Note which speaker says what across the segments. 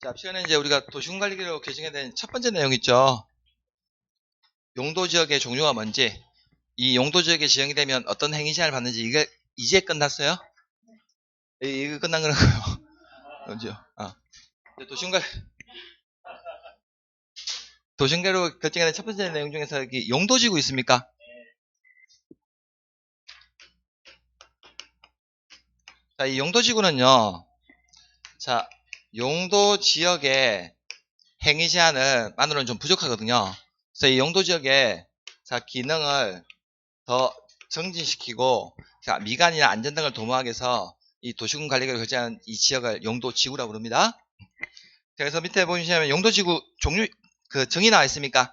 Speaker 1: 자, 앞시간에 이제 우리가 도시군관리계로 개정에 대한 첫 번째 내용 있죠. 용도지역의 종류가 뭔지, 이 용도지역에 지정이 되면 어떤 행위제한을 받는지, 이게 이제 끝났어요? 이거 끝난 거라고요. 언제요? 도시군관리로 결정에 대한 첫 번째 내용 중에서 여기 용도지구 있습니까? 자, 이 용도지구는요. 자, 용도지역의 행위제한을 만으로는 좀 부족하거든요. 그래서 이 용도지역의 자, 기능을 더 정진시키고 자, 미관이나 안전 등을 도모하기 위해서 이 도시군 관리계획을 결정한 이 지역을 용도지구라고 부릅니다. 그래서 밑에 보시면 용도지구 종류 정의 나와 있습니까?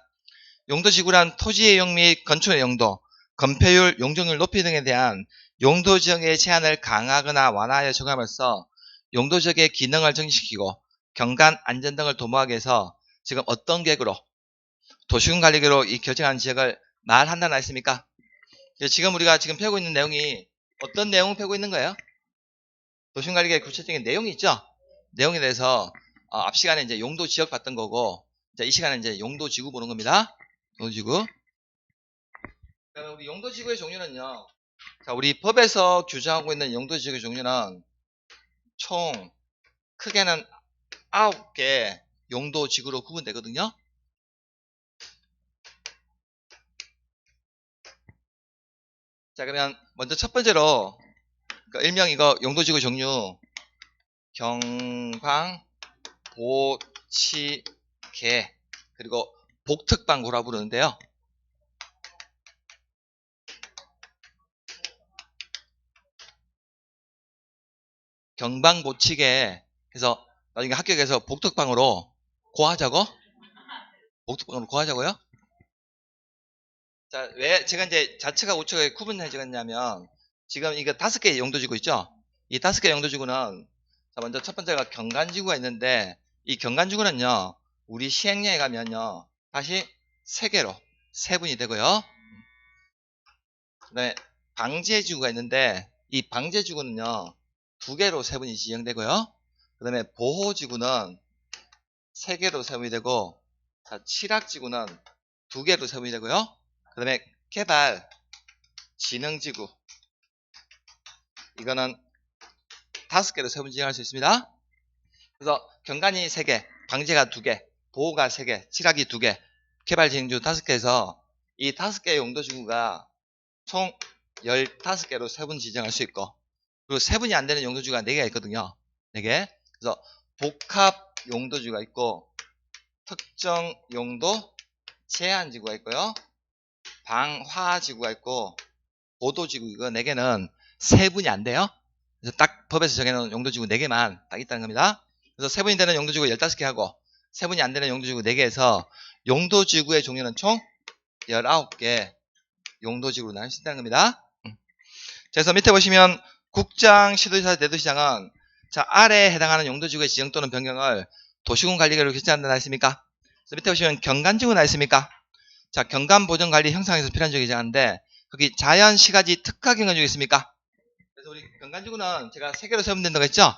Speaker 1: 용도지구란 토지의 용 및 건축의 용도, 건폐율, 용적률 높이 등에 대한 용도지역의 제한을 강화하거나 완화하여 적용함으로써 용도지역의 기능을 정진시키고 경관, 안전 등을 도모하기 위해서 지금 어떤 계획으로 도시군 관리계획으로 이 결정한 지역을 말한다는 했습니까? 지금 우리가 지금 펴고 있는 내용이 어떤 내용을 펴고 있는 거예요? 도시군관리계획 구체적인 내용이 있죠? 내용에 대해서 앞 시간에 이제 용도 지역 봤던 거고 이 시간에 이제 용도 지구 보는 겁니다. 용도 지구. 그러면 우리 용도 지구의 종류는요. 자, 우리 법에서 규정하고 있는 용도 지구의 종류는 총 크게는 9개 용도 지구로 구분되거든요. 자, 그러면 먼저 첫 번째로 일명 이거 용도지구 종류 경방, 보치, 개 그리고 복특방구라 부르는데요. 경방보치개 해서 나중에 합격해서 복특방으로 고하자고? 복특방으로 고하자고요? 자, 왜 제가 이제 자체가 우측에 구분해 적었냐면 지금 이거 5개의 용도지구 있죠? 이 5개의 용도지구는 자, 먼저 첫 번째가 경관지구가 있는데 이 경관지구는요 우리 시행령에 가면요 다시 3개로 세분이 되고요. 그 다음에 방제지구가 있는데 이 방제지구는요 2개로 세분이 지정되고요. 그 다음에 보호지구는 3개로 세분이 되고 자, 칠학지구는 2개로 세분이 되고요. 그 다음에 개발 진흥지구 이거는 5개로 세분 지정할 수 있습니다. 그래서 경관이 3개, 방제가 2개, 보호가 3개, 칠학이 2개, 개발 진흥지구 5개에서 이 5개의 용도지구가 총 15개로 세분 지정할 수 있고 그리고 세분이 안 되는 용도지구가 4개가 있거든요. 4개. 그래서 복합 용도지구가 있고 특정 용도 제한지구가 있고요. 방화지구가 있고 보도지구 이거 4개는 세분이 안 돼요. 그래서 딱 법에서 정해놓은 용도지구 4개만 딱 있다는 겁니다. 그래서 세분이 되는 용도지구 15개 하고 세분이 안 되는 용도지구 4개에서 용도지구의 종류는 총 19개 용도지구로 나눌 수 있다는 겁니다. 그래서 밑에 보시면 국장, 시도지사, 대도시장은 자 아래에 해당하는 용도지구의 지정 또는 변경을 도시군 관리계획으로 결정한다 했습니까? 밑에 보시면 경관지구 나 있습니까? 자, 경관보전관리 형성에서 필요한 지역이 정하는데 거기 자연 시가지 특화 경관지구 있습니까? 그래서 우리 경관지구는 제가 3개로 세분된다고 했죠?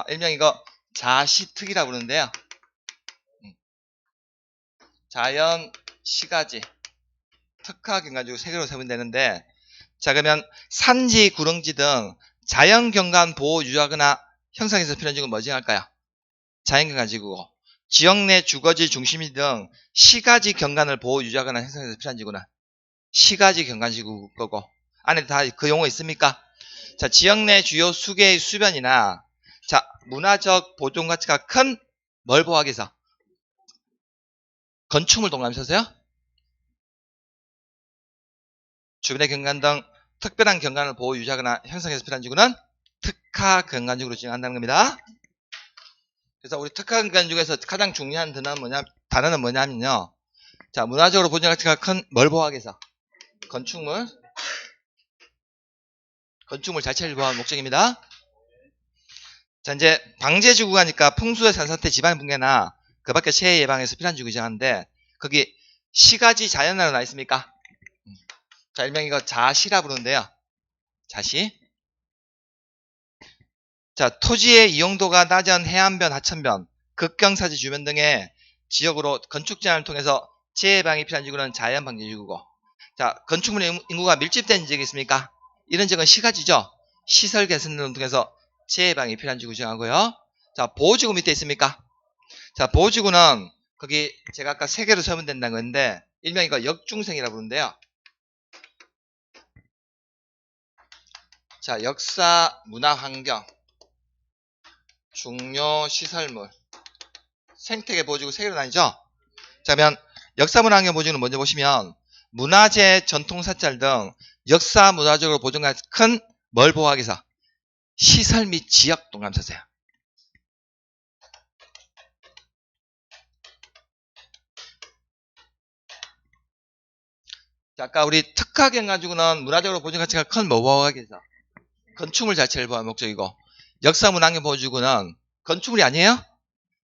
Speaker 1: 일명 이거 자시특이라고 부르는데요. 자연 시가지 특화 경관지구 3개로 세분되는데 자, 그러면 산지, 구릉지 등 자연 경관 보호 유지하거나 형성에서 필요한 지구는 뭐 정할까요? 자연 경관지구고 지역 내 주거지, 중심지 등 시가지 경관을 보호 유지하거나 형성해서 필요한 지구는 시가지 경관지구 거고 안에 다 그 용어 있습니까? 자, 지역 내 주요 수계의 수변이나 자 문화적 보존 가치가 큰 뭘 보호하기 위해서 건축물 동감있어서요 주변의 경관 등 특별한 경관을 보호 유지하거나 형성해서 필요한 지구는 특화 경관지구로 지정한다는 겁니다. 그래서 우리 특화 경관지구에서 가장 중요한 단어는 뭐냐면요. 자, 문화적으로 보존 가치가 큰 뭘 보호하기 위해서 건축물 자체를 보호하는 목적입니다. 자, 이제 방제지구가니까 풍수의 산사태 지방 붕괴나 그 밖에 체해 예방에서 필요한 지구 정하는데 거기 시가지 자연으로 나 있습니까? 자, 일명 이거 자시라 부르는데요. 자시. 자, 토지의 이용도가 낮은 해안변, 하천변, 극경사지 주변 등의 지역으로 건축 제한을 통해서 재해 방이 필요한 지구는 자연 방지 지구고, 자, 건축물 인구가 밀집된 지역이 있습니까? 이런 지역은 시가지죠. 시설 개선 등을 통해서 재해 방이 필요한 지구 정하고요. 자, 보호지구 밑에 있습니까? 자, 보호지구는 거기 제가 아까 3개로 세면 된다는 건데 일명 이거 역중생이라고 부르는데요. 자, 역사, 문화, 환경, 중요 시설물, 생태계 보호지구 3개로 나뉘죠. 자, 그러면 역사, 문화, 환경 보호지구는 먼저 보시면 문화재, 전통사찰 등 역사, 문화적으로 보존가 큰 뭘 보호하기 위해서 시설 및 지역 동감서세요. 자, 아까 우리 특화경 가지고는 문화적으로 보존 가치가 큰 뭐 보호하기 위해서 건축물 자체를 보호할 목적이고, 역사, 문화, 환경 보호지구는 건축물이 아니에요?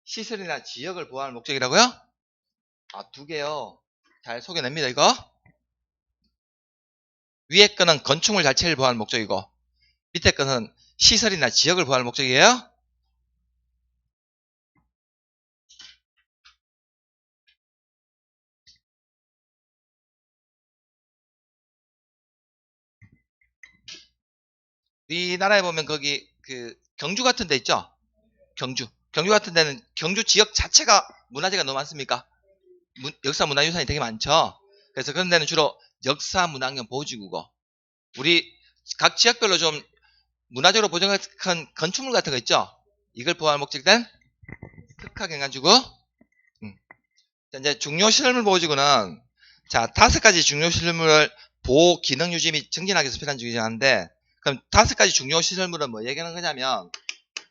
Speaker 1: 시설이나 지역을 보호할 목적이라고요? 아, 2개요. 잘 소개냅니다, 이거. 위에 거는 건축물 자체를 보호할 목적이고, 밑에 거는 시설이나 지역을 보호할 목적이에요. 우리나라에 보면 거기 그 경주 같은 데 있죠? 경주 같은 데는 경주 지역 자체가 문화재가 너무 많습니까? 역사 문화유산이 되게 많죠. 그래서 그런 데는 주로 역사 문화환경 보호지구고, 우리 각 지역별로 좀 문화적으로 보존한 건축물 같은 거 있죠? 이걸 보호할 목적이 된 특화경관지구. 이제 중요시설물 보호지구는 자, 5가지 중요시설물을 보호, 기능 유지 및 증진하기 위해서 필요한 지구인데, 그럼 5가지 중요시설물은 뭐 얘기하는 거냐면,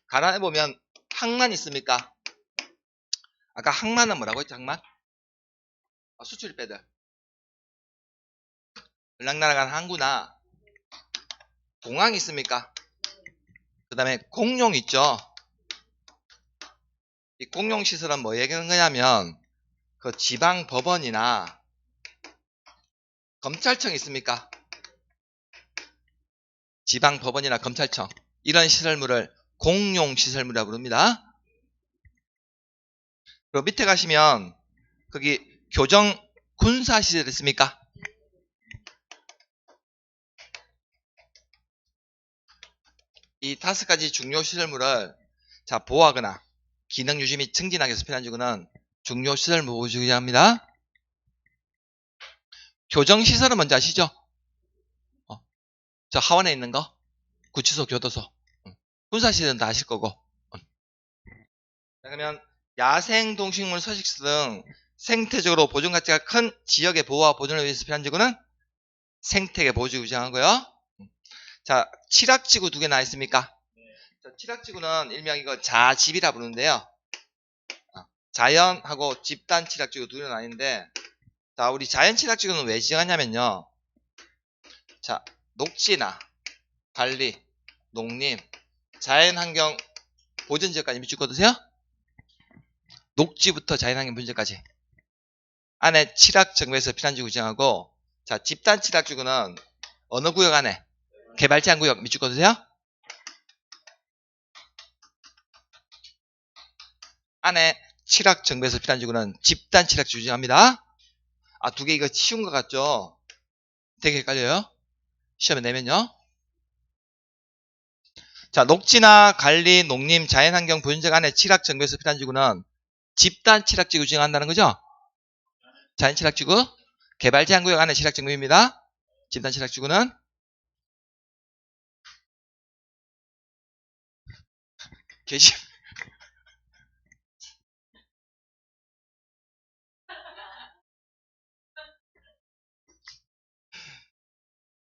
Speaker 1: 가란에 보면 항만 있습니까? 아까 항만은 뭐라고 했죠? 항만? 수출입배들, 을락날아가는 항구나 공항 있습니까? 그 다음에 공용 있죠. 이 공용시설은 뭐 얘기하는 거냐면 그 지방법원이나 검찰청 있습니까? 지방법원이나 검찰청, 이런 시설물을 공용시설물이라고 부릅니다. 그리고 밑에 가시면 거기 교정 군사시설 있습니까? 이 5가지 중요시설물을 자, 보호하거나 기능 유지 및 증진하기 위해서 필요한 지구는 중요시설물 보호지구라고 합니다. 교정시설은 뭔지 아시죠? 저 하원에 있는 거, 구치소, 교도소, 군사시설은 다 아실 거고. 그러면 야생 동식물 서식지 등 생태적으로 보존 가치가 큰 지역의 보호와 보존을 위해서 필요한 지구는 생태계 보호지구 지정하고요. 자, 칠학지구 2개 나와 있습니까? 자, 칠학지구는 일명 이거 자집이라 부르는데요. 자연하고 집단 칠학지구 2개로 나뉘는데, 자, 우리 자연 칠학지구는 왜 지정하냐면요. 자, 녹지나 관리, 농림, 자연환경 보전지역까지 미치거든요. 녹지부터 자연환경 보전지역까지 안에 칠학정비에서 필요한 지구 지정하고, 자, 집단 칠학지구는 어느 구역 안에? 개발 제한 구역 미치거든요. 안에 칠학정비에서 필요한 지구는 집단 칠학지구 지정합니다. 아, 2개 이거 쉬운 것 같죠? 되게 헷갈려요. 시험에 내면요. 자, 녹지나 관리, 농림, 자연환경 보존지역 안에 칠학정비에서 필요한 지구는 집단 칠학지구 지정한다는 거죠. 자연 칠학지구, 개발 제한 구역 안에 칠학정비입니다. 집단 칠학지구는 계집.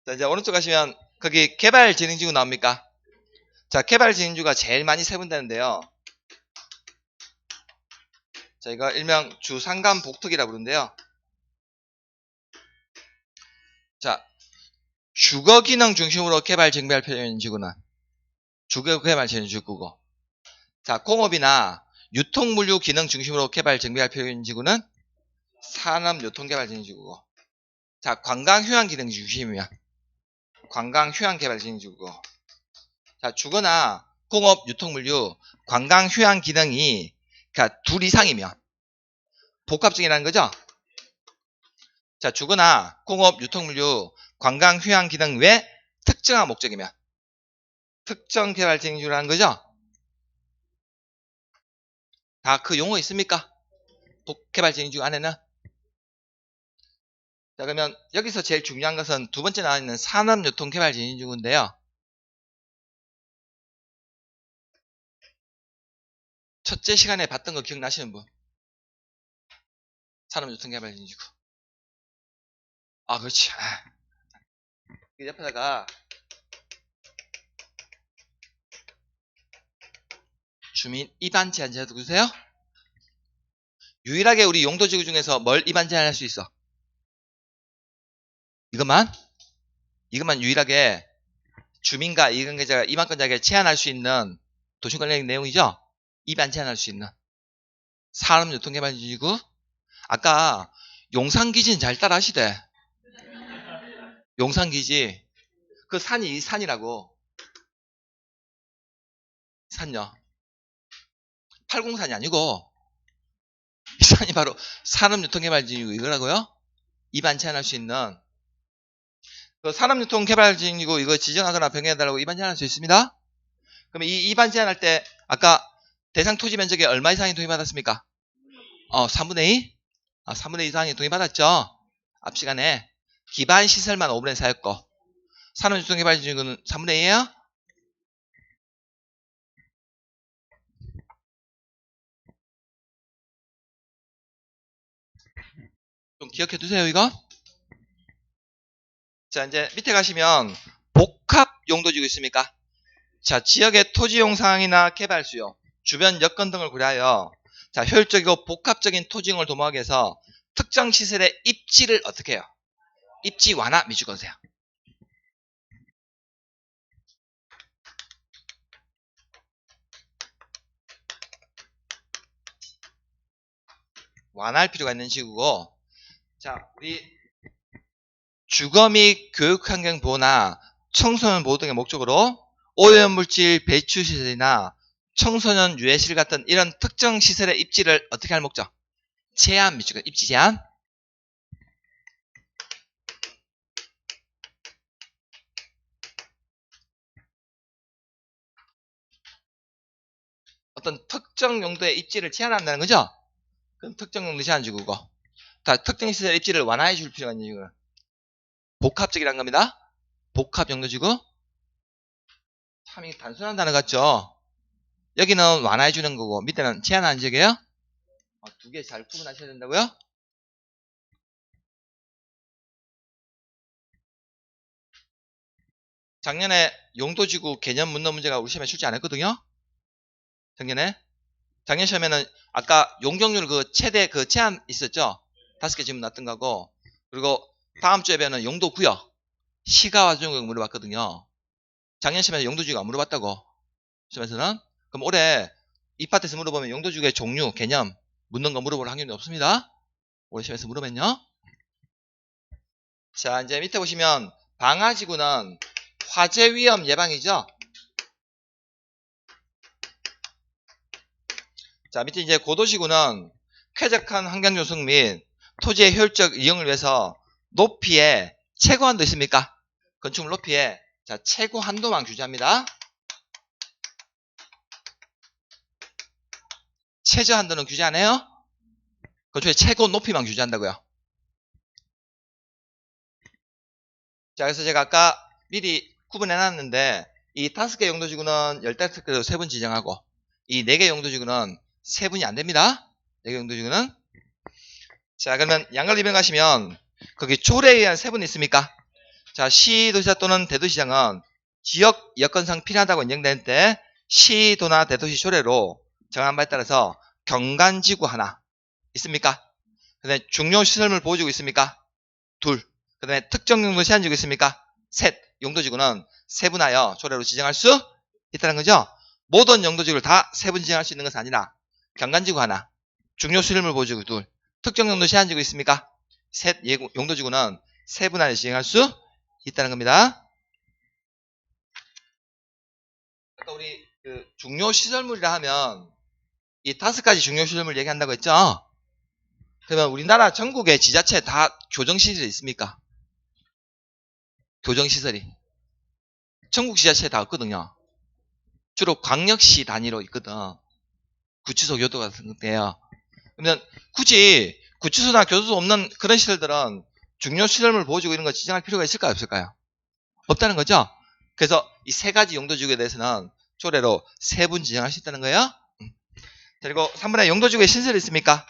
Speaker 1: 자, 이제 오른쪽 가시면 거기 개발진흥지구 나옵니까? 자, 개발진흥지구가 제일 많이 세분되는데요. 자, 이거 일명 주상감 복특이라고 부르는데요. 자, 주거기능 중심으로 개발 정비할 필요한 지구는 주거 개발 진흥지구고, 자, 공업이나 유통물류 기능 중심으로 개발 정비할 필요한 지구는 산업유통개발 진흥지구고, 자, 관광휴양 기능 중심이면 관광휴양개발 진흥지구고, 자, 주거나 공업, 유통물류, 관광휴양 기능이 그러니까 둘 이상이면 복합적이라는 거죠. 자, 주거나 공업, 유통물류, 관광, 휴양 기능 외 특정한 목적이면 특정 개발 진행중이라는 거죠. 다 그 용어 있습니까? 개발 진행 중 안에는. 자, 그러면 여기서 제일 중요한 것은 두 번째 나와 있는 산업유통 개발 진행 중인데요. 첫째 시간에 봤던 거 기억나시는 분? 산업유통 개발 진행 중. 아, 그렇지. 그 옆에다가 주민 입안 제한 제도 보세요. 유일하게 우리 용도지구 중에서 뭘 입안 제한할 수 있어? 이것만 유일하게 주민과 이관계자가 입안권자에게 제한할 수 있는 도시관련 내용이죠. 입안 제한할 수 있는 산업유통개발지구. 아까 용산기지는 잘 따라 하시대. 용산기지 그 산이 이 산이라고. 산요 803이 아니고 이 산이 바로 산업유통개발지구 이거라고요. 입안 제한할 수 있는 그 산업유통개발지구 이거 지정하거나 변경해달라고 입안 제한할 수 있습니다. 그러면 이 입안 제한할 때 아까 대상 토지 면적에 얼마 이상이 동의받았습니까? 3분의 2? 3분의 2 이상이 동의받았죠. 앞 시간에 기반 시설만 5분의 4였고 산업유통개발지구는 3분의 2예요? 좀 기억해 두세요, 이거. 자, 이제 밑에 가시면 복합 용도지구 있습니까? 자, 지역의 토지용 상황이나 개발 수요, 주변 여건 등을 고려하여 자, 효율적이고 복합적인 토지용을 도모하기 위해서 특정 시설의 입지를 어떻게 해요? 입지 완화 미주거세요. 완화할 필요가 있는 지구고, 자, 우리 주거 및 교육환경 보호나 청소년 보호 등의 목적으로 오염물질 배출 시설이나 청소년 유해실 같은 이런 특정 시설의 입지를 어떻게 할 목적? 제한 미주거, 입지 제한. 어떤 특정 용도의 입지를 제한한다는 거죠? 그럼 특정 용도 제한 지구고. 다 특정 시설의 입지를 완화해 줄 필요가 있는 이유는 복합적이란 겁니다. 복합 용도 지구. 참 이게 단순한 단어 같죠? 여기는 완화해 주는 거고 밑에는 제한하는 지역이에요. 두 개 잘 구분하셔야 된다고요? 작년에 용도지구 개념 문헌 문제가 우리 시험에 출제 안 했거든요. 작년 시험에는 아까 용적률 그 최대 그 제한 있었죠. 5개 질문 났던 거고, 그리고 다음 주에 배우는 용도구역 시가와 조정구역 물어봤거든요. 작년 시험에는 용도지구가 안 물어봤다고. 시험에서는. 그럼 올해 이 파트에서 물어보면 용도지구의 종류, 개념 묻는 거 물어볼 확률이 없습니다. 올해 시험에서 물으면요. 자, 이제 밑에 보시면 방화지구는 화재 위험 예방이죠. 자, 밑에 이제 고도지구는 쾌적한 환경 조성 및 토지의 효율적 이용을 위해서 높이에 최고 한도 있습니까? 건축물 높이에 자, 최고 한도만 규제합니다. 최저 한도는 규제 안 해요? 건축의 최고 높이만 규제한다고요. 자, 그래서 제가 아까 미리 구분해 놨는데 이 5개 용도지구는 15개로 3분 지정하고 이 4개 용도지구는 3분이 안 됩니다. 4개 용도지구는. 자, 그러면 양갈리변 가시면 거기 조례에 의한 3분 있습니까? 자, 시도지사 또는 대도시장은 지역 여건상 필요하다고 인정된 때 시도나 대도시 조례로 정한 바에 따라서 경관지구 하나 있습니까? 그 다음에 중요시설물 보호지구 있습니까? 둘. 그 다음에 특정 용도 제한지구 있습니까? 셋. 용도지구는 세분하여 조례로 지정할 수 있다는 거죠. 모든 용도지구를 다 세분 지정할 수 있는 것은 아니라 경관지구 하나, 중요시설물 보호지구 둘, 특정 용도 제한지구 있습니까? 셋. 용도지구는 세분하여 지정할 수 있다는 겁니다. 아까 우리 그 중요시설물이라 하면 이 5가지 중요 시설물 얘기한다고 했죠? 그러면 우리나라 전국의 지자체에 다 교정시설이 있습니까? 교정시설이. 전국 지자체에 다 없거든요. 주로 광역시 단위로 있거든. 구치소, 교도 같은 데요. 그러면 굳이 구치소나 교도소 없는 그런 시설들은 중요 시설물 보호지구 이런 거 지정할 필요가 있을까요? 없을까요? 없다는 거죠? 그래서 이 3가지 용도지구에 대해서는 조례로 3분 지정할 수 있다는 거예요. 그리고 3번에 용도지구에 신설이 있습니까?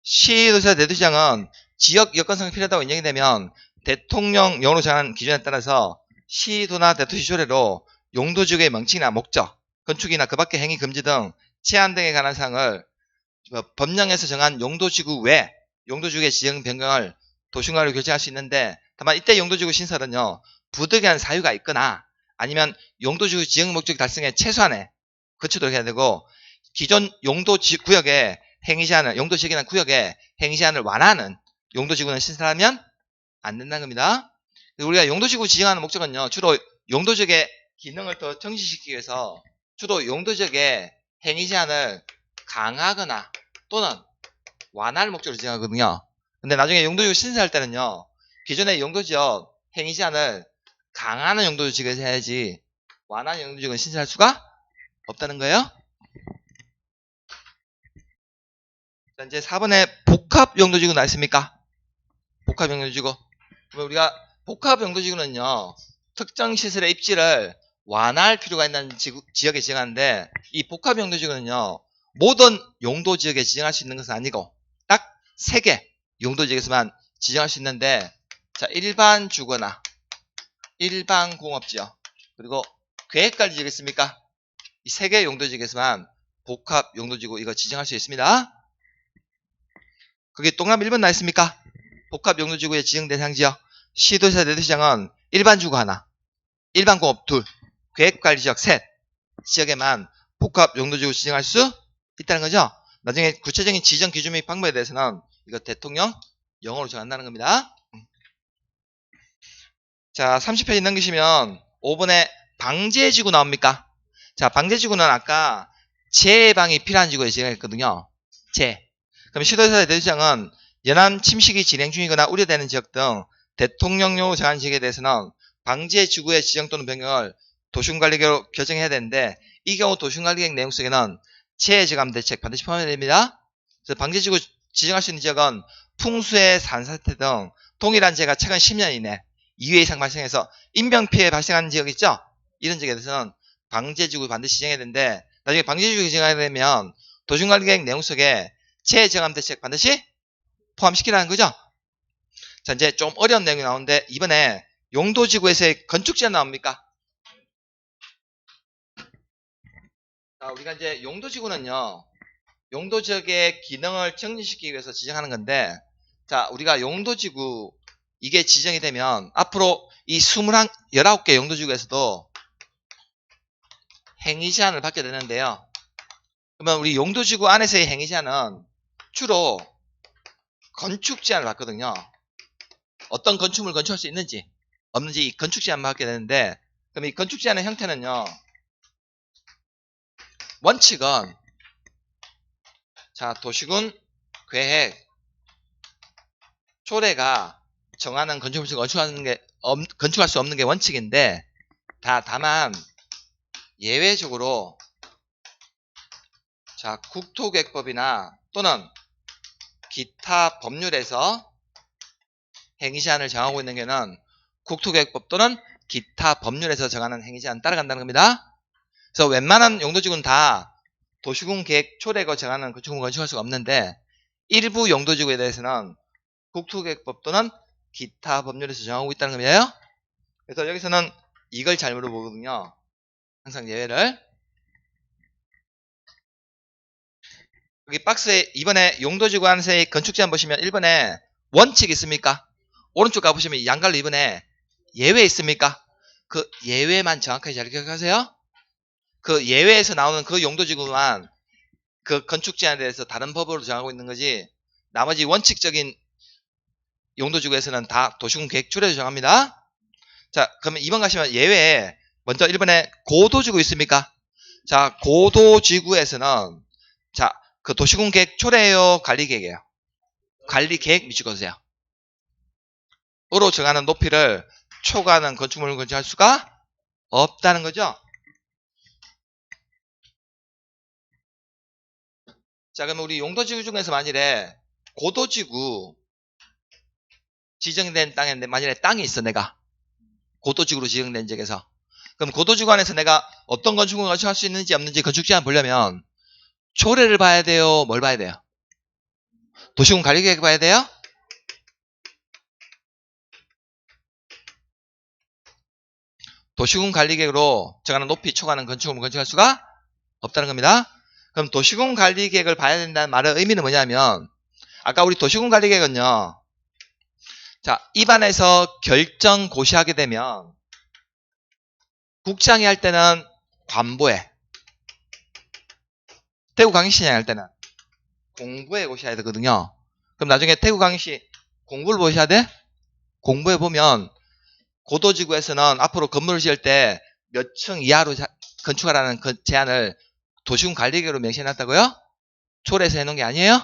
Speaker 1: 시도지사 대도시장은 지역 여건성이 필요하다고 인정이 되면 대통령령으로 정한 기준에 따라서 시도나 대도시 조례로 용도지구의 명칭이나 목적, 건축이나 그 밖의 행위 금지 등 제한 등에 관한 사항을 법령에서 정한 용도지구 외 용도지구의 지정 변경을 도시공간으로 결정할 수 있는데, 다만 이때 용도지구 신설은요, 부득이한 사유가 있거나 아니면 용도지구 지정 목적 달성에 최소한의 거치도록 해야 되고, 기존 용도구역에 행위제한을, 용도지역이나 구역에 행위제한을 완화하는 용도지구는 신설하면 안 된다는 겁니다. 우리가 용도지구 지정하는 목적은요, 주로 용도지역의 기능을 더 정지시키기 위해서 주로 용도지역의 행위제한을 강화하거나 또는 완화할 목적으로 지정하거든요. 근데 나중에 용도지구 신설할 때는요, 기존의 용도지역 행위제한을 강화하는 용도지역에서 해야지 완화하는 용도지역은 신설할 수가 없다는 거예요. 자, 이제 4번에 복합 용도지구 나왔습니까? 복합 용도지구. 그러면 우리가 복합 용도지구는요, 특정 시설의 입지를 완화할 필요가 있는 지역에 지정하는데, 이 복합 용도지구는요, 모든 용도지역에 지정할 수 있는 것은 아니고 딱 3개 용도지역에서만 지정할 수 있는데, 자, 일반 주거나 일반 공업지역 그리고 계획관리 지역 있습니까? 이 3개 용도지역에서만 복합 용도지구 이거 지정할 수 있습니다. 그게 동남 1번 나 있습니까? 복합 용도지구의 지정 대상 지역 시도지사 대도시장은 일반 주거 하나, 일반 공업 둘, 계획관리 지역 셋 지역에만 복합 용도지구 지정할 수 있다는 거죠. 나중에 구체적인 지정 기준 및 방법에 대해서는 이거 대통령 영어로 정한다는 겁니다. 자, 30페이지 넘기시면 5번에 방제지구 나옵니까? 자, 방제지구는 아까 재해방이 필요한 지구에 지정했거든요. 그럼 시도지사 대도시장은 연안 침식이 진행 중이거나 우려되는 지역 등 대통령령으로 정한 지역에 대해서는 방제지구의 지정 또는 변경을 도시군관리계획으로 결정해야 되는데, 이 경우 도시군관리계획 내용 속에는 재해저감 대책 반드시 포함해야 됩니다. 그래서 방제지구 지정할 수 있는 지역은 풍수해, 산사태 등 동일한 재해가 최근 10년 이내 2회 이상 발생해서 인명피해 발생하는 지역 있죠? 이런 지역에 대해서는 방제지구 반드시 지정해야 되는데, 나중에 방제지구 지정하게 되면 도시군관리계획 내용 속에 재해저감 대책 반드시 포함시키라는 거죠. 자, 이제 좀 어려운 내용이 나오는데, 이번에 용도지구에서의 건축제한 나옵니까? 자, 우리가 이제 용도지구는요, 용도지역의 기능을 정리시키기 위해서 지정하는 건데, 자, 우리가 용도지구 이게 지정이 되면 앞으로 이 19개 용도지구에서도 행위제한을 받게 되는데요. 그러면 우리 용도지구 안에서의 행위제한은 주로 건축제한을 받거든요. 어떤 건축물을 건축할 수 있는지 없는지 이 건축제한을 받게 되는데, 그럼 이 건축제한의 형태는요, 원칙은 자, 도시군 계획 조례가 정하는 건축물을 건축할 수 없는 게 원칙인데, 다만 예외적으로 자, 국토계획법이나 또는 기타 법률에서 행위제한을 정하고 있는 경우는 국토계획법 또는 기타 법률에서 정하는 행위제한 따라간다는 겁니다. 그래서 웬만한 용도지구는 다 도시군 계획 조례가 정하는 건축물을 건축할 수가 없는데, 일부 용도지구에 대해서는 국토계획법 또는 기타 법률에서 정하고 있다는 겁니다. 그래서 여기서는 이걸 잘 물어보거든요. 항상 예외를. 여기 박스에 이번에 용도지구 안에서의 건축제한 보시면 1번에 원칙 있습니까? 오른쪽 가보시면 양갈로 2번에 예외 있습니까? 그 예외만 정확하게 잘 기억하세요. 그 예외에서 나오는 그 용도지구만 그 건축제한에 대해서 다른 법으로 정하고 있는 거지, 나머지 원칙적인 용도지구에서는 다 도시군 계획 조례로 정합니다. 자, 그러면 2번 가시면 예외에 먼저 1번에 고도지구 있습니까? 자, 고도지구에서는 자, 그 도시군 계획 초래예요? 관리 계획이에요? 관리 계획 밑줄 그으세요. 으로 정하는 높이를 초과하는 건축물을 건축할 수가 없다는 거죠. 자, 그러면 우리 용도지구 중에서 만일에 고도지구 지정된 땅에 만일에 땅이 있어, 내가 고도지구로 지정된 지역에서, 그럼 고도지구 안에서 내가 어떤 건축물을 건축할 수 있는지 없는지 건축 제한 보려면 초래를 봐야 돼요? 뭘 봐야 돼요? 도시군 관리계획 봐야 돼요? 도시군 관리계획으로 정하는 높이 초과하는 건축물을 건축할 수가 없다는 겁니다. 그럼 도시군 관리계획을 봐야 된다는 말의 의미는 뭐냐면, 아까 우리 도시군 관리계획은요, 자, 입안에서 결정 고시하게 되면 국장이 할 때는 관보에, 대구 강의시장이 할 때는 공부에 고시해야 되거든요. 그럼 나중에 대구 강의시 공부를 보셔야 돼? 공부에 보면 고도지구에서는 앞으로 건물을 지을 때 몇 층 이하로 건축하라는 그 제한을 도시군 관리계획으로 명시해놨다고요? 초래해서 해놓은 게 아니에요?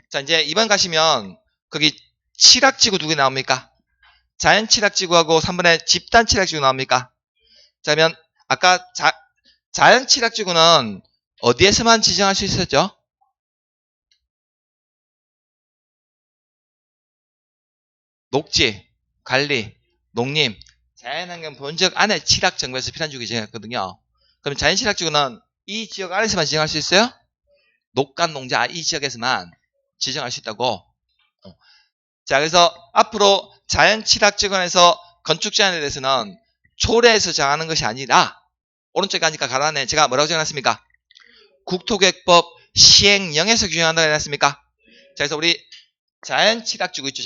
Speaker 1: 자, 이제 이번 가시면 거기 칠학지구 두 개 나옵니까? 자연칠학지구하고 3번에 집단칠학지구 나옵니까? 자, 그러면 아까 자연칠학지구는 어디에서만 지정할 수 있었죠? 녹지, 관리, 농림, 자연환경 본지역 안에 칠학정보에서 필요한지구 지정했거든요. 그럼 자연칠학지구는 이 지역 안에서만 지정할 수 있어요? 녹간 농자 이 지역에서만 지정할 수 있다고. 자, 그래서 앞으로 자연칠학지구에서 건축 제한에 대해서는 초래해서 정하는 것이 아니라, 오른쪽에 가니까 가로 안에 제가 뭐라고 정해놨습니까? 국토계획법 시행령에서 규정한다고 해놨습니까? 자, 그래서 우리 자연칠학지구 있죠?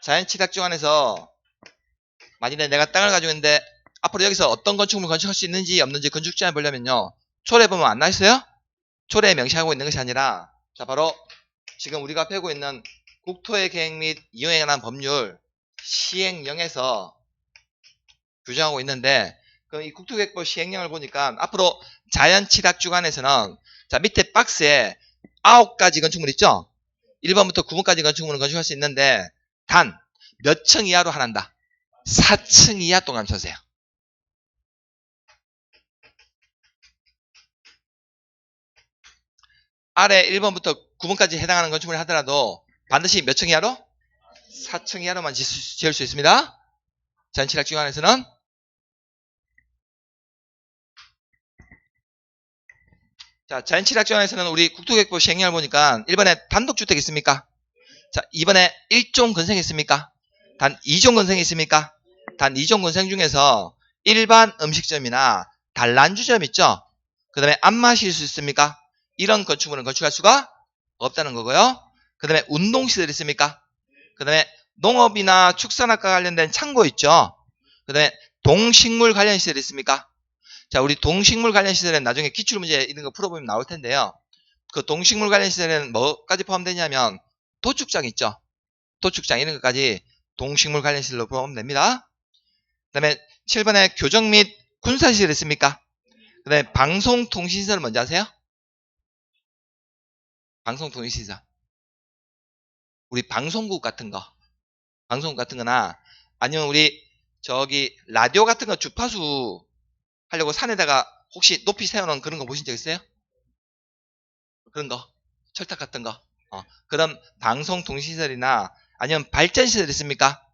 Speaker 1: 자연칠학지구 안에서 만일에 내가 땅을 가지고 있는데 앞으로 여기서 어떤 건축물을 건축할 수 있는지 없는지 건축 제한 보려면요, 초래 보면 안 나있어요? 초래 명시하고 있는 것이 아니라, 자, 바로 지금 우리가 펴고 있는 국토의 계획 및 이용에 관한 법률 시행령에서 규정하고 있는데, 그럼 이 국토계획법 시행령을 보니까 앞으로 자연칠학지구 안에서는, 자, 밑에 박스에 9가지 건축물 있죠? 1번부터 9번까지 건축물을 건축할 수 있는데 단 몇 층 이하로 하란다? 4층 이하 동안 쳐세요. 아래 1번부터 9번까지 해당하는 건축물을 하더라도 반드시 몇 층 이하로? 4층 이하로만 지을 수 있습니다. 자연칠학지구 안에서는. 자, 자연칠학지구 안에서는 우리 국토계획법 시행령을 보니까 1번에 단독주택 있습니까? 자, 2번에 1종 건생 있습니까? 단 2종 건생이 있습니까? 단 2종 건생 중에서 일반 음식점이나 단란주점 있죠? 그 다음에 안 마실 수 있습니까? 이런 건축물은 건축할 수가 없다는 거고요. 그 다음에 운동시설 있습니까? 그 다음에 농업이나 축산학과 관련된 창고 있죠? 그 다음에 동식물 관련 시설 있습니까? 자, 우리 동식물 관련 시설은 나중에 기출문제 이런 거 풀어보면 나올 텐데요. 그 동식물 관련 시설에는 뭐까지 포함되냐면 도축장 있죠? 도축장 이런 것까지 동식물 관련 시설로 포함됩니다. 그 다음에 7번에 교정 및 군사시설 있습니까? 그 다음에 방송통신시설은 뭔지 아세요? 방송통신시설. 우리 방송국 같은 거. 방송국 같은 거나 아니면 우리 저기 라디오 같은 거 주파수 하려고 산에다가 혹시 높이 세워놓은 그런 거 보신 적 있어요? 그런 거. 철탑 같은 거. 그런 방송통신시설이나 아니면 발전시설 있습니까?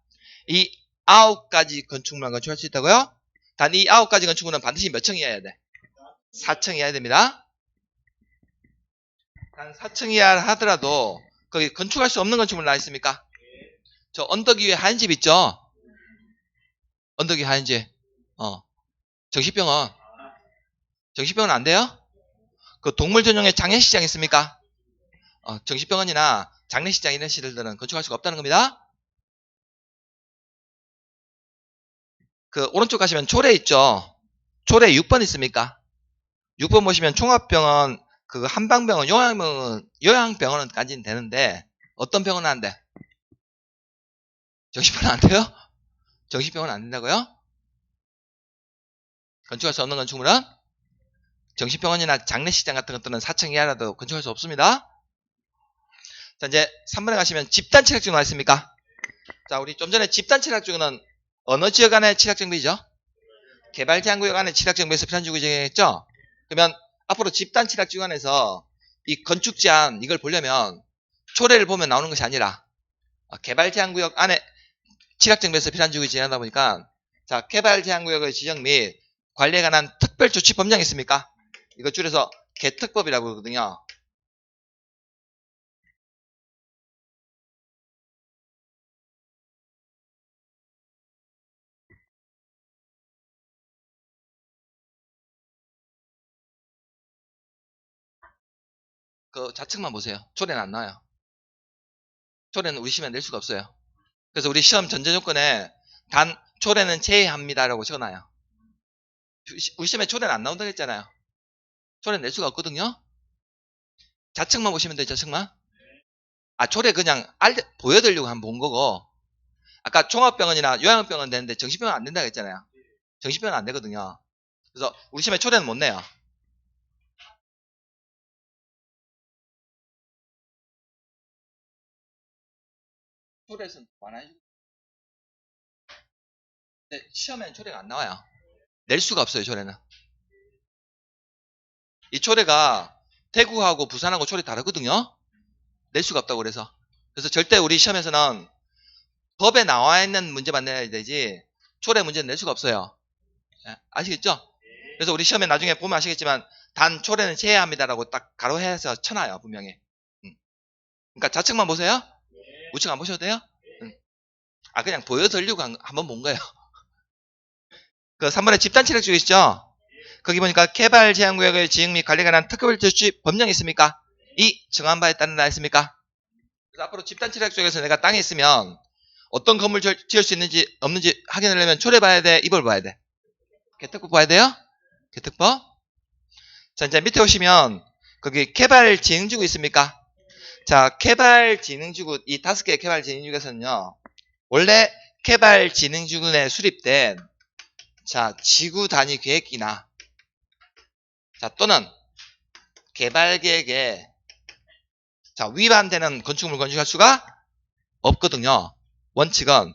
Speaker 1: 이 9가지 건축물만 건축할 수 있다고요? 단 이 9가지 건축물은 반드시 몇 층 이하여야 돼? 4층 이하야 됩니다. 단 4층 이하 하더라도 거기 건축할 수 없는 건축물 나와 있습니까? 저 언덕 위에 하얀 집 있죠? 언덕 위에 하얀 집. 정신병원. 정신병원 안 돼요? 그 동물 전용의 장례식장 있습니까? 정신병원이나 장례식장 이런 시설들은 건축할 수가 없다는 겁니다. 그 오른쪽 가시면 초래 있죠? 초래 6번 있습니까? 6번 보시면 종합병원, 그 한방병원, 요양병원은까지는 되는데 어떤 병원은 안 돼? 정신병원 안 돼요? 정신병원 안 된다고요? 건축할 수 없는 건축물은 정신병원이나 장례식장 같은 것들은 4층 이하라도 건축할 수 없습니다. 자, 이제 3번에 가시면 집단 취락증 나와 있습니까? 자, 우리 좀 전에 집단 취락증은 어느 지역 안에 취락정비죠? 개발제한구역 안에 취락정비에서 필요한지구 지정했죠? 그러면 앞으로 집단 취락지구 안에서 이 건축제한 이걸 보려면 초래를 보면 나오는 것이 아니라 개발제한구역 안에 취락정비에서 필요한지구 지정하다 보니까 자, 개발제한구역의 지정 및 관리에 관한 특별조치 법령이 있습니까? 이거 줄여서 개특법이라고 그러거든요. 그 좌측만 보세요. 초래는 안 나와요. 초래는 우리 시험에 낼 수가 없어요. 그래서 우리 시험 전제 조건에 단 초래는 제외합니다라고 적어놔요. 우리 시험에 초래는 안 나온다고 했잖아요. 초래는 낼 수가 없거든요. 좌측만 보시면 돼요. 좌측만. 초래 그냥 보여드리려고 한번 본 거고, 아까 종합병원이나 요양병원 되는데 정신병원 안 된다고 했잖아요. 정신병원 안 되거든요. 그래서 우리 시험에 초래는 못 내요. 초래에서는 많아요. 근데 시험에는 초래가 안 나와요. 낼 수가 없어요. 초래는. 이 초래가 대구하고 부산하고 초래 다르거든요. 낼 수가 없다고 그래서. 그래서 절대 우리 시험에서는 법에 나와 있는 문제만 내야 되지 초래 문제는 낼 수가 없어요. 아시겠죠? 그래서 우리 시험에 나중에 보면 아시겠지만 단 초래는 제외합니다라고 딱 가로해서 쳐놔요. 분명히. 그러니까 좌측만 보세요. 우측 안 보셔도 돼요? 그냥 보여드리려고 한번 본 거예요. 그 3번에 집단 취락 쪽 있죠? 거기 보니까 개발 제한구역의 지역 및 관리에 관한 특별조치 법령이 있습니까? 이 정한 바에 따른다 했습니까? 그래서 앞으로 집단 취락 쪽에서 내가 땅에 있으면 어떤 건물 지을 수 있는지 없는지 확인하려면 초래 봐야 돼? 이걸 봐야 돼? 개특법 봐야 돼요? 개특법? 자, 이제 밑에 오시면 거기 개발진흥지구 있습니까? 자, 개발진흥지구 이 5개의 개발진흥지구에서는요. 원래 개발진흥지구에 수립된 자, 지구 단위 계획이나 자, 또는 개발계획에 자, 위반되는 건축물을 건축할 수가 없거든요. 원칙은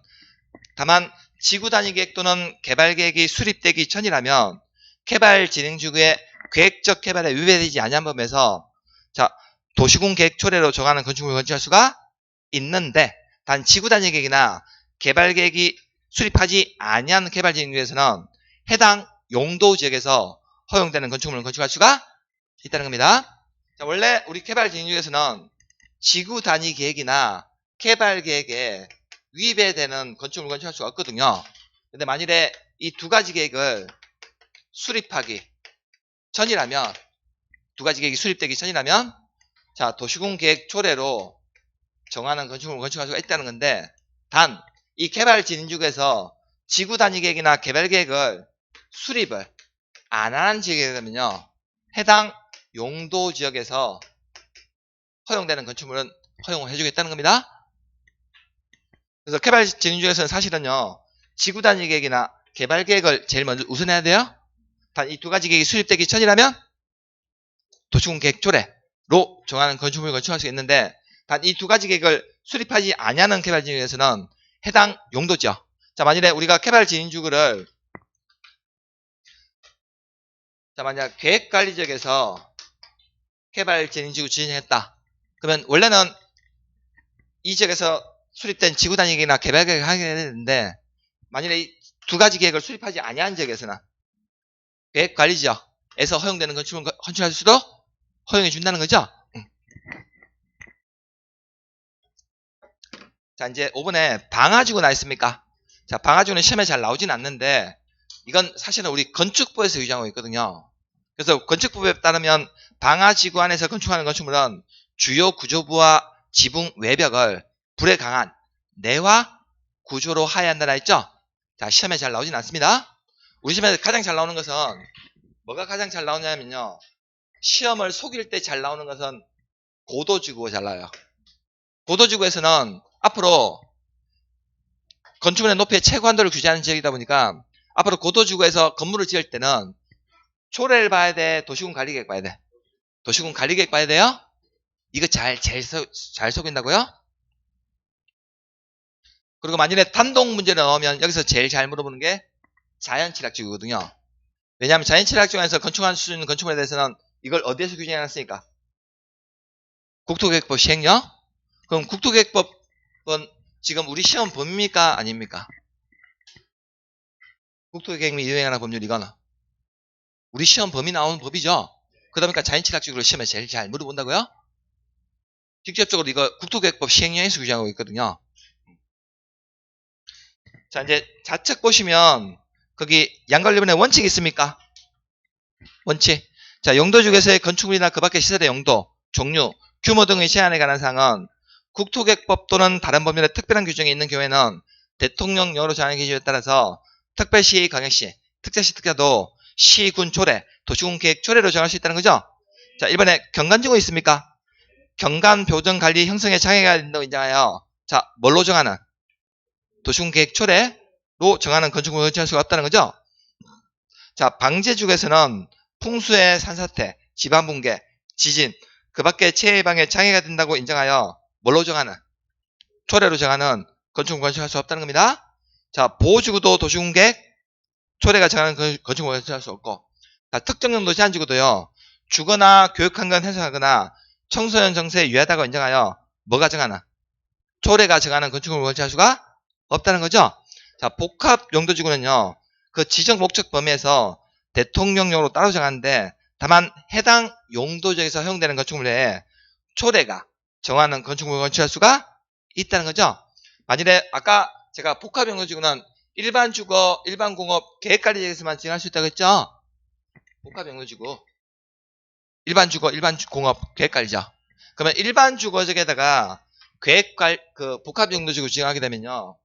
Speaker 1: 다만 지구 단위 계획 또는 개발 계획이 수립되기 전이라면 개발진흥지구의 계획적 개발에 위배되지 아니한 범위에서 자, 도시군 계획 초래로 정하는 건축물을 건축할 수가 있는데 단 지구 단위 계획이나 개발 계획이 수립하지 아니한 개발진흥지구에서는 해당 용도 지역에서 허용되는 건축물을 건축할 수가 있다는 겁니다. 자, 원래 우리 개발진흥지구에서는 지구 단위 계획이나 개발 계획에 위배되는 건축물을 건축할 수가 없거든요. 근데 만일에 이 두 가지 계획을 수립하기 전이라면 두 가지 계획이 수립되기 전이라면 자, 도시군 계획 초래로 정하는 건축물을 건축할 수가 있다는 건데 단 이 개발진흥지구에서 지구 단위 계획이나 개발 계획을 수립을 안 하는 지역에 되면요. 해당 용도 지역에서 허용되는 건축물은 허용을 해주겠다는 겁니다. 그래서 개발진흥지구에서는 사실은요. 지구 단위 계획이나 개발 계획을 제일 먼저 우선해야 돼요. 단 이 두 가지 계획이 수립되기 전이라면 도시군 계획 초래로 정하는 건축물을 건축할 수 있는데 단 이 두 가지 계획을 수립하지 아니하는 개발진흥지구에서는 해당 용도죠. 자, 만일에 우리가 개발진흥지구를 자, 만약 계획관리지역에서 개발진흥지구 지정했다. 그러면 원래는 이 지역에서 수립된 지구 단위 계획이나 개발 계획을 하게 되는데 만일에 이 두 가지 계획을 수립하지 아니한 지역에서는 계획관리지역에서 허용되는 건축물을 건축할 수도 허용해 준다는 거죠. 자, 이제 5번에 방화지구 나와 있습니까? 자, 방화지구는 시험에 잘 나오진 않는데 이건 사실은 우리 건축법에서 유지하고 있거든요. 그래서 건축법에 따르면 방화지구 안에서 건축하는 건축물은 주요 구조부와 지붕 외벽을 불에 강한 내화 구조로 하여야 한다라 했죠? 자, 시험에 잘 나오진 않습니다. 우리 시험에 가장 잘 나오는 것은 뭐가 가장 잘 나오냐면요. 시험을 속일 때 잘 나오는 것은 고도지구가 잘 나와요. 고도지구에서는 앞으로 건축물의 높이의 최고한도를 규제하는 지역이다 보니까 앞으로 고도지구에서 건물을 지을 때는 초래를 봐야 돼? 도시군 관리계획 봐야 돼? 도시군 관리계획 봐야 돼요? 이거 잘 속인다고요? 그리고 만일에 단독 문제를 넣으면 여기서 제일 잘 물어보는 게 자연취락지구거든요. 왜냐하면 자연취락지구에서 건축할 수 있는 건축물에 대해서는 이걸 어디에서 규정해놨으니까? 국토계획법 시행령? 그럼 국토계획법은 지금 우리 시험 범위입니까? 아닙니까? 국토계획 및 이행하는 법률 이거는 우리 시험 범위 나오는 법이죠. 그러다 보니까 자연취락지구를 시험에 제일 잘 물어본다고요? 직접적으로 이거 국토계획법 시행령에서 규정하고 있거든요. 자, 이제 좌측 보시면 거기 양관리변의 원칙이 있습니까? 원칙. 자, 용도지구에서의 건축물이나 그 밖의 시설의 용도, 종류, 규모 등의 제한에 관한 사항은 국토계획법 또는 다른 법률의 특별한 규정이 있는 경우에는 대통령령으로 정하는 기준에 따라서 특별시, 광역시, 특자시, 특자도 시, 군, 조례, 도시군 계획 조례로 정할 수 있다는 거죠. 자, 이번에 경관지구 있습니까? 경관, 교정, 관리, 형성에 장애가 된다고 인정하여 자, 뭘로 정하는? 도시군 계획 조례로 정하는 건축물을 건축할 수가 없다는 거죠. 자, 방제지구에서는 풍수의 산사태, 지반 붕괴, 지진, 그 밖에 체해방에 장애가 된다고 인정하여 뭘로 정하는? 초래로 정하는 건축물 건축할 수 없다는 겁니다. 자, 보호지구도 도시군 계획 초래가 정하는 건축물 건축할 수 없고, 자, 특정용도 제한지구도요, 주거나 교육환경 해소하거나 청소년 정세에 유해하다고 인정하여 뭐가 정하는? 초래가 정하는 건축물을 건축할 수가 없다는 거죠. 자, 복합용도지구는요, 그 지정 목적 범위에서 대통령령으로 따로 정하는데 다만 해당 용도지역에서 허용되는 건축물 외에 초래가 정하는 건축물을 건축할 수가 있다는 거죠. 만일에 아까 제가 복합용도지구는 일반 주거, 일반 공업, 계획관리지역에서만 지정할 수 있다고 했죠. 복합용도지구 일반 주거, 일반 공업, 계획관리죠. 그러면 일반 주거지역에다가 복합용도지구 지정하게 되면요,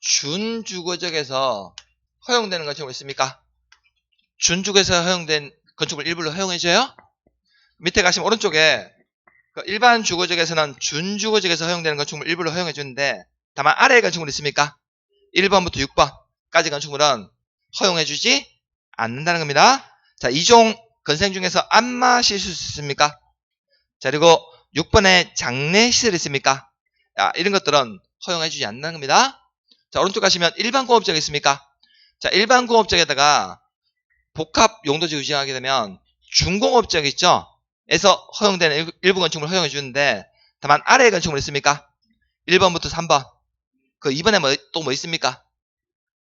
Speaker 1: 준주거지역에서 허용되는 건축물 있습니까? 준주거에서 허용된 건축물 일부를 허용해줘요? 밑에 가시면 오른쪽에 그 일반 주거지역에서는 준주거지역에서 허용되는 건축물 일부를 허용해주는데 다만 아래의 건축물 있습니까? 1번부터 6번까지 건축물은 허용해주지 않는다는 겁니다. 자, 이종 건생 중에서 안마시설 있습니까? 자, 그리고 6번에 장례시설 있습니까? 자, 이런 것들은 허용해주지 않는다는 겁니다. 자, 오른쪽 가시면 일반 공업지역 있습니까? 자, 일반 공업지역에다가 복합 용도지구 지정하게 되면 중공업지역 있죠? 에서 허용되는 일부 건축물 허용해 주는데 다만 아래의 건축물 있습니까? 1번부터 3번. 그 2번에 또 뭐 있습니까?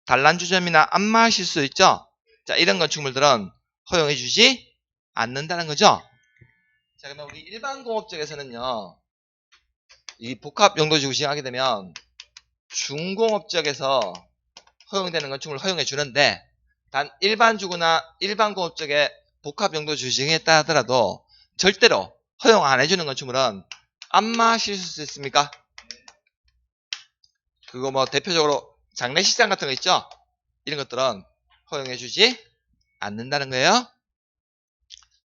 Speaker 1: 단란주점이나 안마실수 있죠? 자, 이런 건축물들은 허용해 주지 않는다는 거죠. 자, 그러면 우리 일반 공업지역에서는요, 이 복합 용도지구 지정하게 되면 중공업지역에서 허용되는 건축물을 허용해 주는데 단 일반 주거나 일반 공업지역에 복합 용도지구 지정했다 하더라도 절대로 허용 안 해주는 건축물은 안마시설 있습니까? 그거 뭐 대표적으로 장례식장 같은 거 있죠? 이런 것들은 허용해 주지 않는다는 거예요.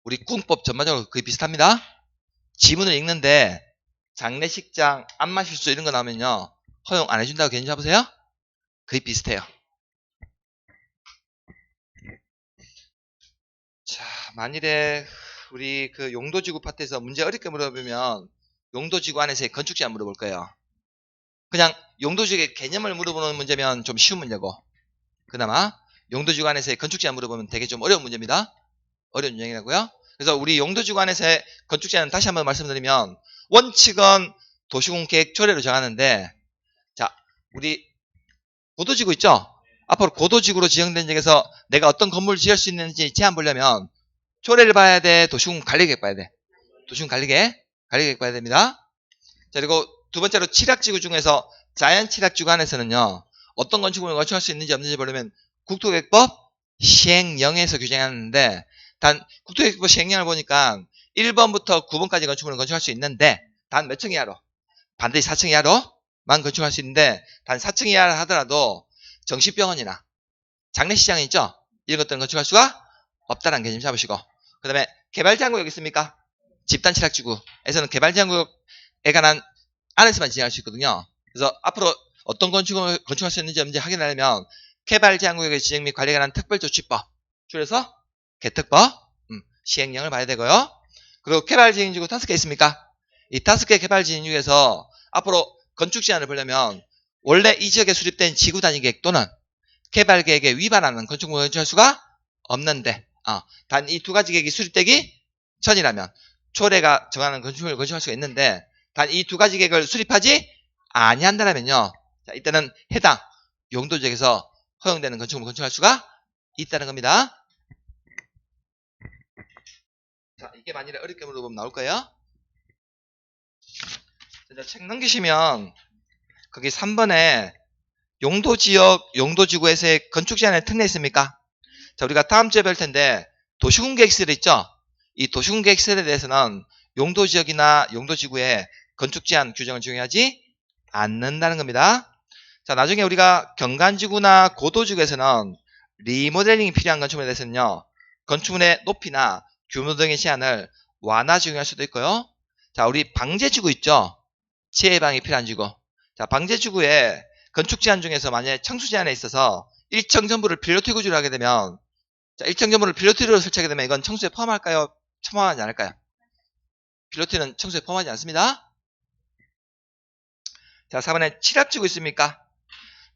Speaker 1: 우리 군법 전반적으로 거의 비슷합니다. 지문을 읽는데 장례식장, 안마실수 이런 거 나오면요, 허용 안 해준다고 괜히 잡으세요? 거의 비슷해요. 자, 만일에 우리 그 용도지구 파트에서 문제 어렵게 물어보면 용도지구 안에서의 건축 제한 물어볼 거예요. 그냥 용도지구의 개념을 물어보는 문제면 좀 쉬운 문제고, 그나마 용도지구 안에서의 건축 제한 물어보면 되게 좀 어려운 문제입니다. 어려운 유형이라고요. 그래서 우리 용도지구 안에서의 건축 제한은 다시 한번 말씀드리면 원칙은 도시군 계획 조례로 정하는데, 자, 우리 고도지구 있죠? 앞으로 고도지구로 지정된 지역에서 내가 어떤 건물을 지을 수 있는지 제한 보려면 조례를 봐야 돼? 도시군 관리계획 봐야 돼? 도시군 관리계획 봐야 됩니다. 자, 그리고 두 번째로 취락지구 중에서 자연취락지구 안에서는요, 어떤 건축물을 건축할 수 있는지 없는지 보려면 국토계획법 시행령에서 규정하는데, 단 국토계획법 시행령을 보니까 1번부터 9번까지 건축물을 건축할 수 있는데 단 몇 층 이하로? 반드시 4층 이하로만 건축할 수 있는데 단 4층 이하를 하더라도 정신병원이나 장례식장 있죠? 이런 것들은 건축할 수가 없다는 개념 잡으시고, 그 다음에 개발제한구역 있습니까? 집단취락지구에서는 개발제한구역에 관한 안에서만 지정할 수 있거든요. 그래서 앞으로 어떤 건축을 건축할 수 있는지 없는지 확인하려면 개발제한구역의 지정 및 관리에 관한 특별조치법 줄여서 개특법 시행령을 봐야 되고요. 그리고 개발진행지구 5개 있습니까? 이 5개 개발진행 중에서 앞으로 건축 제한을 보려면 원래 이 지역에 수립된 지구 단위 계획 또는 개발 계획에 위반하는 건축물을 건축할 수가 없는데 단 이 두 가지 계획이 수립되기 전이라면 초래가 정하는 건축물을 건축할 수가 있는데 단 이 두 가지 계획을 수립하지 아니한다면요. 자, 이때는 해당 용도 지역에서 허용되는 건축물을 건축할 수가 있다는 겁니다. 자, 이게 만일에 어렵게 물어보면 나올 거예요. 자, 책 넘기시면 거기 3번에 용도지역, 용도지구에서의 건축 제한의 특례 있습니까? 자, 우리가 다음 주에 뵐 텐데 도시군계획설 있죠? 이 도시군계획설에 대해서는 용도지역이나 용도지구에 건축 제한 규정을 적용하지 않는다는 겁니다. 자, 나중에 우리가 경관지구나 고도지구에서는 리모델링이 필요한 건축물에 대해서는요, 건축물의 높이나 규모 등의 제한을 완화 적용할 수도 있고요. 자, 우리 방제지구 있죠? 치해방이 필요한 지구. 자, 방제지구에 건축 제한 중에서 만약에 청수 제한에 있어서 일정 전부를 필로티 구조를 하게 되면, 자, 일정 전부를 필로티로 설치하게 되면 이건 청수에 포함할까요? 포함하지 않을까요? 필로티는 청수에 포함하지 않습니다. 자, 4번에 칠학지구 있습니까?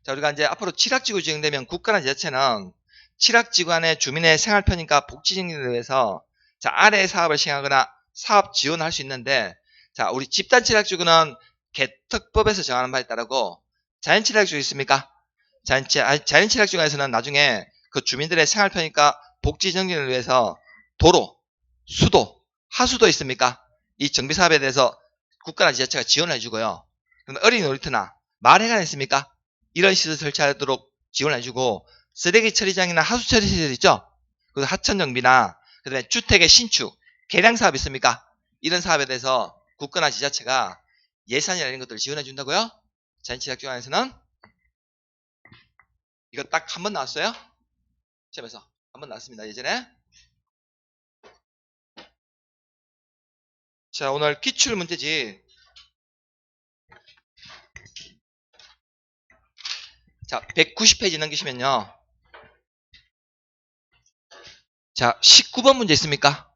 Speaker 1: 자, 우리가 이제 앞으로 칠학지구 지정되면 국가나 지자체는 칠학지구 안에 주민의 생활 편의과 복지 증진을 위해서 자, 아래의 사업을 시행하거나 사업 지원할 수 있는데, 자, 우리 집단 칠학지구는 개특법에서 정하는 바에 따르고 자연 칠학지구 있습니까? 자연 칠학지구에서는 나중에 그 주민들의 생활 편의과 복지 증진을 위해서 도로, 수도, 하수도 있습니까? 이 정비 사업에 대해서 국가나 지자체가 지원을 해주고요. 그럼 어린이 놀이터나 마을회관 있습니까? 이런 시설 설치하도록 지원을 해주고, 쓰레기 처리장이나 하수 처리 시설 있죠? 그리고 하천 정비나 그다음에 주택의 신축, 개량 사업 있습니까? 이런 사업에 대해서 국가나 지자체가 예산이나 이런 것들을 지원해 준다고요? 자연치약지구 안에서는 이거 딱 한 번 나왔어요? 시험에서 한 번 나왔습니다. 예전에. 자, 오늘 기출 문제지. 자, 190페이지 넘기시면요. 자, 19번 문제 있습니까?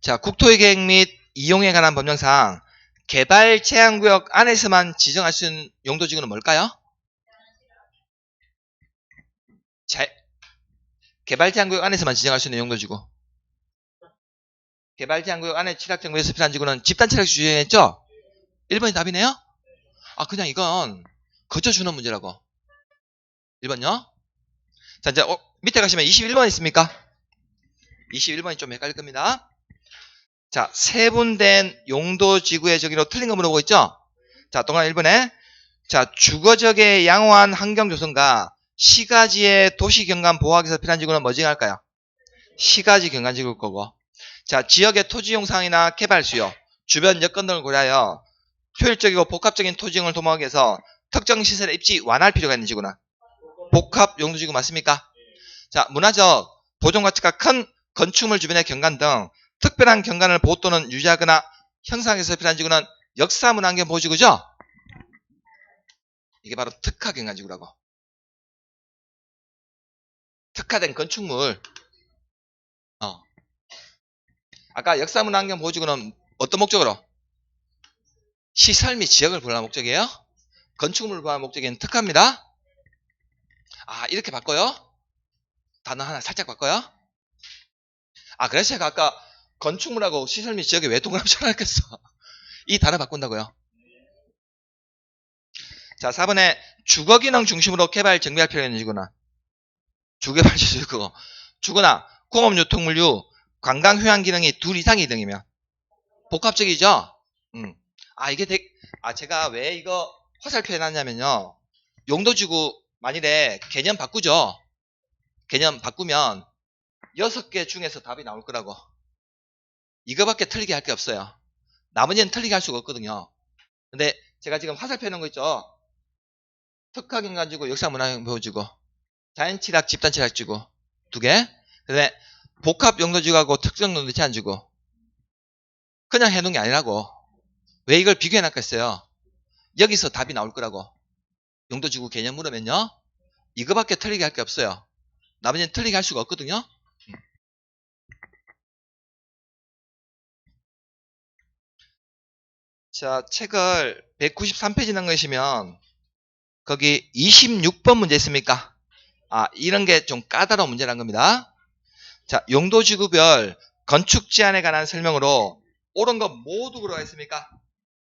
Speaker 1: 자, 국토계획 및 이용에 관한 법령상 개발 제한구역 안에서만 지정할 수 있는 용도지구는 뭘까요? 개발 제한구역 안에서만 지정할 수 있는 용도지구. 개발 제한구역 안에 칠학정비에서 필요한 지구는 집단 칠학지구 지정했죠? 1번이 답이네요? 그냥 이건 거저 주는 문제라고. 1번요? 자, 이제 밑에 가시면 21번 있습니까? 21번이 좀 헷갈릴 겁니다. 자, 세분된 용도지구의 저기로 틀린 거 물어보고 있죠? 자, 동안 1번에 자, 주거적의 양호한 환경조성과 시가지의 도시경관 보호하기 위해서 필요한 지구는 뭐 지정할까요? 시가지 경관지구일 거고. 자, 지역의 토지용상이나 개발 수요, 주변 여건 등을 고려하여 효율적이고 복합적인 토지용을 도모하기 위해서 특정 시설의 입지 완화할 필요가 있는 지구는 복합 용도지구 맞습니까? 자, 문화적 보존 가치가 큰 건축물 주변의 경관 등 특별한 경관을 보호 또는 유지하거나 형성하기 위해서 필요한 지구는 역사문화환경 보호지구죠? 이게 바로 특화경관지구라고. 특화된 건축물. 아까 역사문화환경 보호지구는 어떤 목적으로? 시설 및 지역을 보호하는 목적이에요. 건축물을 보호하는 목적인 특화입니다. 이렇게 바꿔요? 단어 하나 살짝 바꿔요? 그래서 제가 아까 건축물하고 시설 및 지역에 왜 동그라미 쳐놨겠어? 이 단어 바꾼다고요. 자, 4번에 주거기능 중심으로 개발 정비할 필요가 있는 지구나. 주개발 지구. 주거나 공업유통물류, 관광휴양 기능이 둘 이상이 등이면 복합적이죠? 이게 제가 왜 이거 화살표 해놨냐면요. 용도지구 만일에 개념 바꾸죠? 개념 바꾸면 6개 중에서 답이 나올 거라고. 이거밖에 틀리게 할 게 없어요. 나머지는 틀리게 할 수가 없거든요. 근데 제가 지금 화살표 해놓은 거 있죠? 특화경관지구, 역사문화보호지구, 자연칠학, 집단칠학지구 2개. 그 다음에 복합용도지구하고 특정용도 제한지구. 그냥 해놓은 게 아니라고. 왜 이걸 비교해놨겠어요? 여기서 답이 나올 거라고. 용도지구 개념 물으면요. 이거밖에 틀리게 할 게 없어요. 나머지는 틀리게 할 수가 없거든요. 자, 책을 193페이지 넘으시면 거기 26번 문제 있습니까? 이런 게 좀 까다로운 문제란 겁니다. 자, 용도지구별 건축 제한에 관한 설명으로 옳은 거 모두 들어가 있습니까?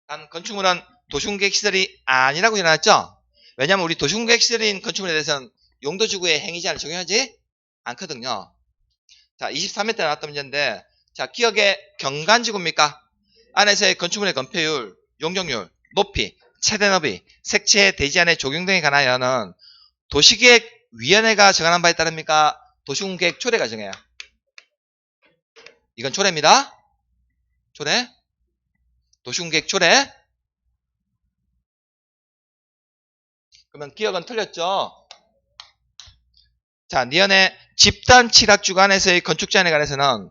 Speaker 1: 단 건축물은 도시공계획 시설이 아니라고 일어났죠? 왜냐하면 우리 도시공계획 시설인 건축물에 대해서는 용도지구의 행위 제한을 적용하지 않거든요. 자, 23회 때 나왔던 문제인데, 자, 기억의 경관지구입니까? 안에서의 건축물의 건폐율, 용적률, 높이, 최대 너비, 색채, 대지안의 적용 등에 관하여는 도시계획위원회가 정하는 바에 따릅니까? 도시공계획 초례가 정해요. 이건 초례입니다. 초례. 도시공계획 초례. 그러면 기억은 틀렸죠? 자, 니은의 집단 칠학 주관에서의 건축 제한에 관해서는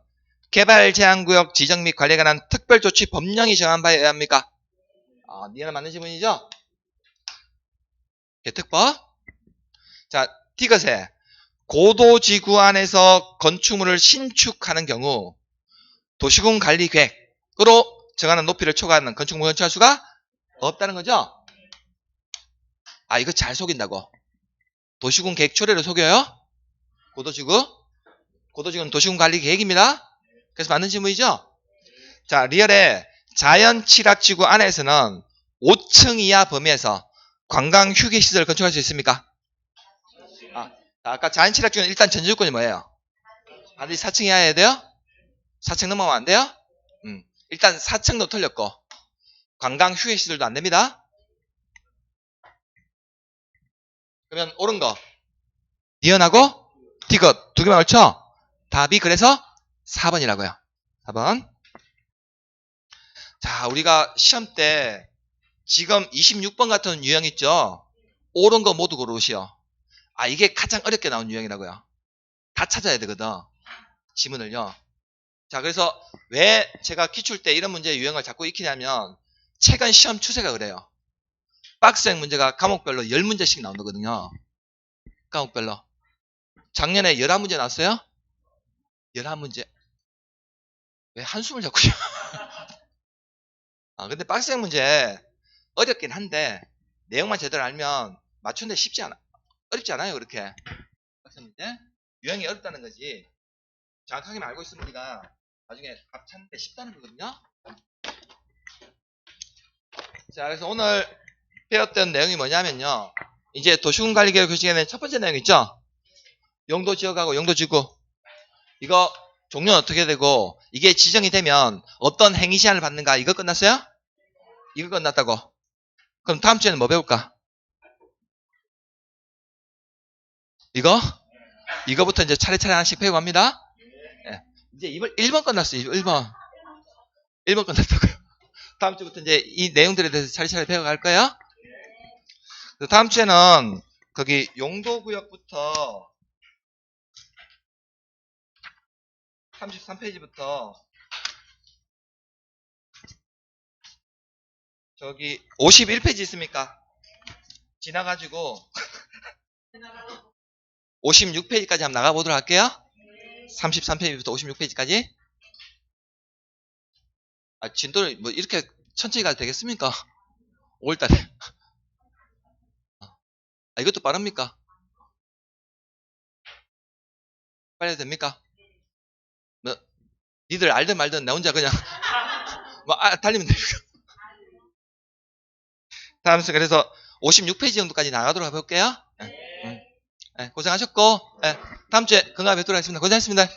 Speaker 1: 개발 제한구역 지정 및 관리에 관한 특별조치 법령이 정한 바에 의합니까? 니은 맞는 지문이죠? 개특법. 자, 디귿에 고도지구 안에서 건축물을 신축하는 경우 도시군 관리 계획으로 정하는 높이를 초과하는 건축물 건축할 수가 없다는 거죠? 이거 잘 속인다고. 도시군 계획 초례를 속여요? 고도지구는 도시군 관리 계획입니다. 그래서 맞는 질문이죠? 자, 리얼의 자연 칠학지구 안에서는 5층 이하 범위에서 관광 휴게시설 건축할 수 있습니까? 아까 자연 칠학지구는 일단 전제조건이 뭐예요? 반드시 4층 이하여야 돼요? 4층 넘어가면 안 돼요? 일단 4층도 틀렸고 관광 휴게시설도 안 됩니다. 그러면 옳은 거 니은하고 디귿 두 개만 옳죠? 답이 그래서 4번이라고요. 4번. 자, 우리가 시험 때 지금 26번 같은 유형 있죠? 옳은 거 모두 고르시오. 이게 가장 어렵게 나온 유형이라고요. 다 찾아야 되거든. 지문을요. 자, 그래서 왜 제가 기출 때 이런 문제 유형을 자꾸 익히냐면 최근 시험 추세가 그래요. 박스형 문제가 과목별로 10문제씩 나오거든요. 과목별로. 작년에 11문제 나왔어요? 11문제. 왜 한숨을 자꾸 쉬어? 근데 박스형 문제 어렵긴 한데 내용만 제대로 알면 맞추는데 쉽지 않아. 어렵지 않아요, 그렇게. 박스형 문제. 유형이 어렵다는 거지. 정확하게 알고 있으면 우리가 나중에 답 찾는데 쉽다는 거거든요. 자, 그래서 오늘 배웠던 내용이 뭐냐면요. 이제 도시군관리계획 교칙에는 첫 번째 내용 있죠? 용도지역하고 용도지구. 이거 종료는 어떻게 되고 이게 지정이 되면 어떤 행위 제한을 받는가. 이거 끝났어요? 이거 끝났다고. 그럼 다음 주에는 뭐 배울까? 이거부터 이제 차례차례 하나씩 배워갑니다. 네. 이제 1번 끝났어요. 1번. 1번 끝났다고요. 다음 주부터 이제 이 내용들에 대해서 차례차례 배워갈 거예요. 다음 주에는 거기 용도구역부터 33페이지부터 저기 51페이지 있습니까? 지나가지고 56페이지까지 한번 나가보도록 할게요. 33페이지부터 56페이지까지. 진도를 뭐 이렇게 천천히 가도 되겠습니까? 5월달에. 이것도 빠릅니까? 빨리 해도 됩니까? 뭐, 니들 알든 말든 나 혼자 그냥 달리면 됩니까? 다음 주 그래서 56페이지 정도까지 나가도록 해볼게요. 고생하셨고 다음 주에 건강하게 뵙도록 하겠습니다. 고생하셨습니다.